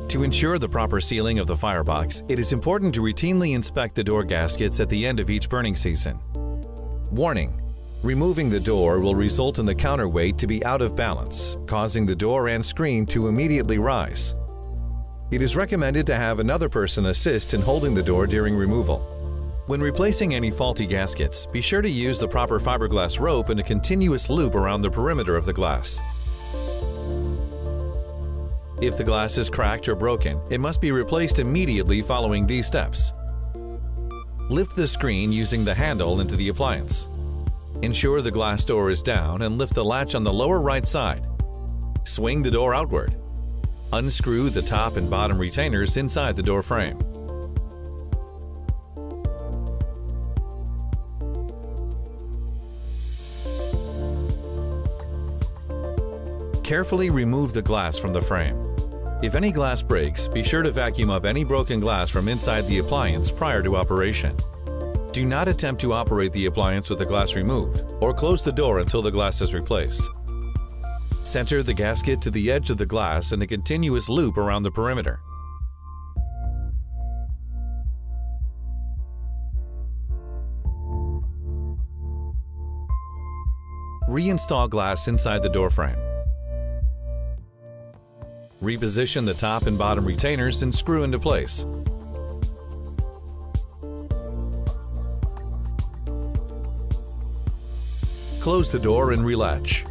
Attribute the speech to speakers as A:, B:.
A: To ensure the proper sealing of the firebox, it is important to routinely inspect the door gaskets at the end of each burning season. Warning: removing the door will result in the counterweight to be out of balance, causing the door and screen to immediately rise. It is recommended to have another person assist in holding the door during removal. When replacing any faulty gaskets, be sure to use the proper fiberglass rope in a continuous loop around the perimeter of the glass. If the glass is cracked or broken, it must be replaced immediately following these steps. Lift the screen using the handle into the appliance. Ensure the glass door is down and lift the latch on the lower right side. Swing the door outward. Unscrew the top and bottom retainers inside the door frame. Carefully remove the glass from the frame. If any glass breaks, be sure to vacuum up any broken glass from inside the appliance prior to operation. Do not attempt to operate the appliance with the glass removed, or close the door until the glass is replaced. Center the gasket to the edge of the glass in a continuous loop around the perimeter. Reinstall glass inside the door frame. Reposition the top and bottom retainers and screw into place. Close the door and relatch.